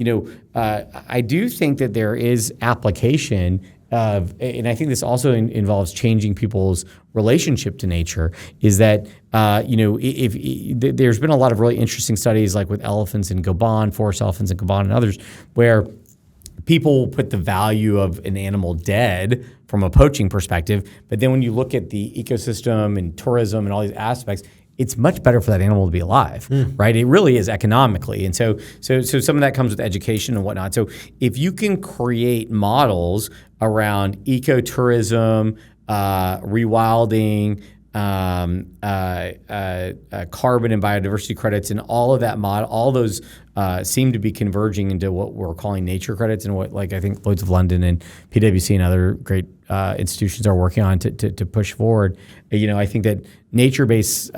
I do think that there is application of, and I think this also involves changing people's relationship to nature, is that, if there's been a lot of really interesting studies like with elephants in Gabon, forest elephants in Gabon and others, where people put the value of an animal dead from a poaching perspective, but then when you look at the ecosystem and tourism and all these aspects, it's much better for that animal to be alive, right? It really is economically. And so some of that comes with education and whatnot. So if you can create models around ecotourism, rewilding, carbon and biodiversity credits, and all of that all those seem to be converging into what we're calling nature credits, and what, like, I think Lloyd's of London and PwC and other great institutions are working on to push forward. I think that nature-based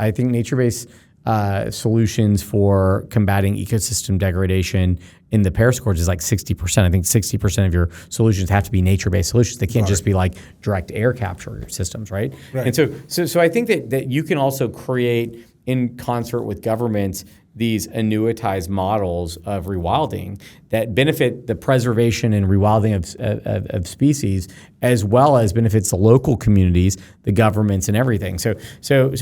solutions for combating ecosystem degradation in the Paris Accords is like 60%. I think 60% of your solutions have to be nature-based solutions. They can't just be like direct air capture systems, right? And so I think that you can also create, in concert with governments, these annuitized models of rewilding that benefit the preservation and rewilding of species, as well as benefits the local communities, the governments, and everything. So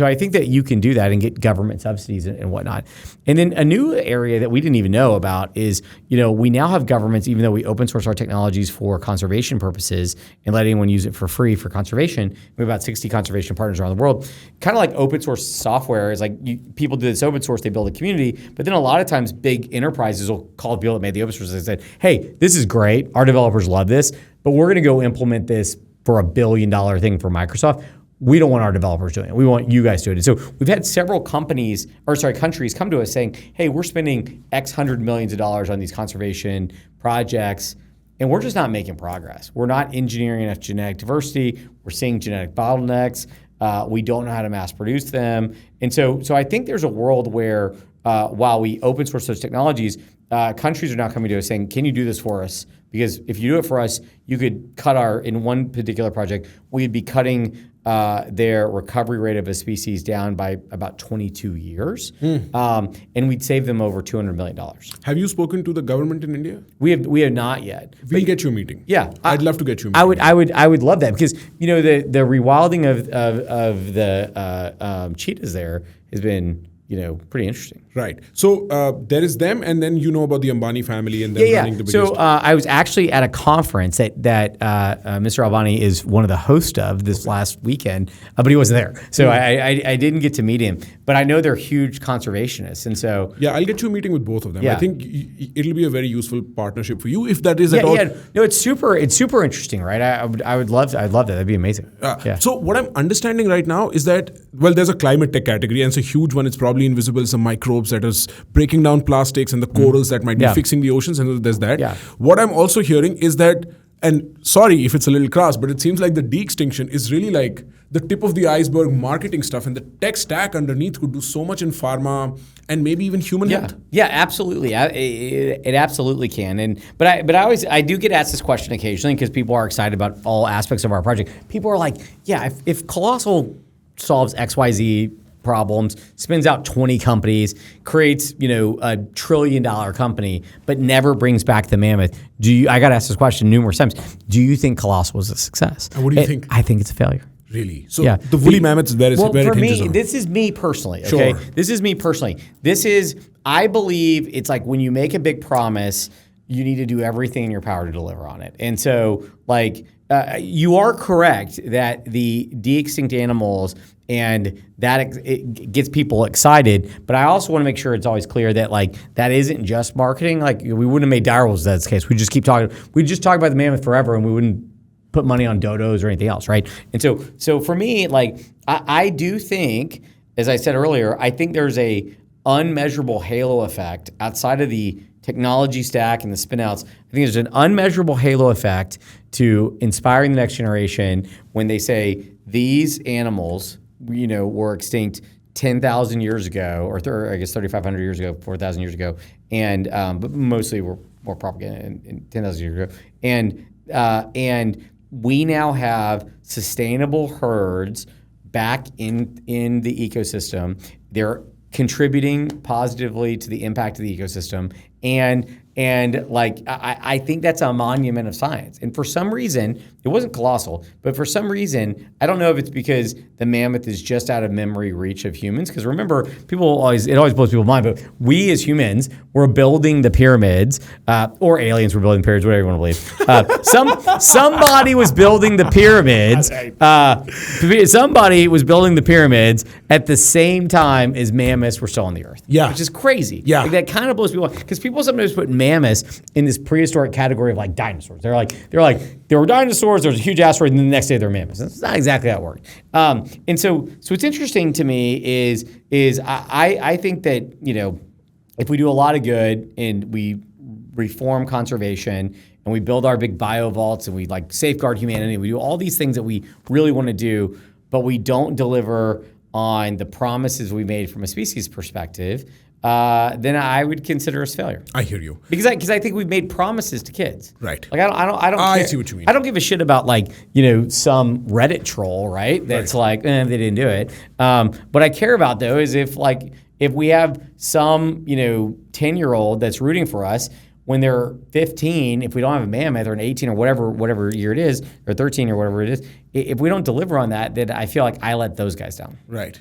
I think that you can do that and get government subsidies and whatnot. And then a new area that we didn't even know about is, we now have governments, even though we open source our technologies for conservation purposes and let anyone use it for free for conservation. We have about 60 conservation partners around the world. Kind of like open source software is like, people do this open source, they build a community, but then a lot of times big enterprises will call people that made the open source and said, hey, this is great, our developers love this, but we're going to go implement this for $1 billion thing for Microsoft. We don't want our developers doing it. We want you guys doing it. So we've had several countries come to us saying, hey, we're spending X hundred millions of dollars on these conservation projects, and we're just not making progress. We're not engineering enough genetic diversity. We're seeing genetic bottlenecks. We don't know how to mass produce them. And so I think there's a world where while we open source those technologies, countries are now coming to us saying, can you do this for us? Because if you do it for us, you could cut in one particular project, we'd be cutting their recovery rate of a species down by about 22 years. And we'd save them over $200 million. Have you spoken to the government in India? We have not yet. We'll get you a meeting. Yeah. I'd love to get you a meeting. I would love that, because, the rewilding of the cheetahs there has been, pretty interesting. Right. So there is them, and then about the Ambani family and them running the biggest. So I was actually at a conference that Mr. Ambani is one of the hosts of this last weekend, but he wasn't there. So I didn't get to meet him. But I know they're huge conservationists, and so yeah, I'll get you a meeting with both of them. Yeah. I think it'll be a very useful partnership for you, if that is at all. Yeah. No, it's super interesting, right? I'd love that. That'd be amazing. So what I'm understanding right now is that, there's a climate tech category, and it's a huge one. It's probably invisible, some microbes that is breaking down plastics, and the corals that might be fixing the oceans, and there's that. Yeah. What I'm also hearing is that, and sorry if it's a little crass, but it seems like the de-extinction is really like the tip of the iceberg marketing stuff, and the tech stack underneath could do so much in pharma and maybe even human health. Yeah, absolutely. It absolutely can. But I do get asked this question occasionally, because people are excited about all aspects of our project. People are like, yeah, if Colossal solves XYZ problems, spins out 20 companies, creates, a $1 trillion company, but never brings back the mammoth. I got asked this question numerous times. Do you think Colossal was a success? And what do you think? I think it's a failure. Really? So the woolly mammoths, where it hinges on. This is me personally, okay? Sure. This is me personally. I believe it's like when you make a big promise, you need to do everything in your power to deliver on it. And so, you are correct that the de-extinct animals, and that it gets people excited, but I also want to make sure it's always clear that that isn't just marketing. We wouldn't have made direwolves if that's the case. We just keep talking. We just talk about the mammoth forever, and we wouldn't put money on dodos or anything else, right? And so for me, I do think, as I said earlier, I think there's a unmeasurable halo effect outside of the technology stack and the spinouts. I think there's an unmeasurable halo effect to inspiring the next generation when they say these animals, were extinct 10,000 years ago, or I guess 3,500 years ago, 4,000 years ago, and but mostly were more propagated in 10,000 years ago, and we now have sustainable herds back in the ecosystem. They're contributing positively to the impact of the ecosystem, and And like, I think that's a monument of science. And for some reason, it wasn't Colossal, but for some reason, I don't know if it's because the mammoth is just out of memory reach of humans. Because remember, it always blows people's mind, but we as humans were building the pyramids, or aliens were building pyramids, whatever you want to believe. Somebody was building the pyramids. Somebody was building the pyramids at the same time as mammoths were still on the earth. Yeah. Which is crazy. Yeah. Like, that kind of blows people away. Because people sometimes put mammoths in this prehistoric category of like dinosaurs. They're like, there were dinosaurs, there was a huge asteroid, and then the next day they're mammoths. That's not exactly how it worked. And so what's interesting to me is I think that, if we do a lot of good and we reform conservation and we build our big bio vaults and we like safeguard humanity, we do all these things that we really want to do, but we don't deliver on the promises we made from a species perspective, then I would consider us failure. I hear you. Because I think we've made promises to kids. Right. Like I don't. I care. see what you mean. I don't give a shit about some Reddit troll, right? That's like, they didn't do it. What I care about though is if we have some 10-year-old that's rooting for us when they're 15, if we don't have a mammoth, or an 18 or whatever year it is, or 13 or whatever it is, if we don't deliver on that, then I feel like I let those guys down. Right.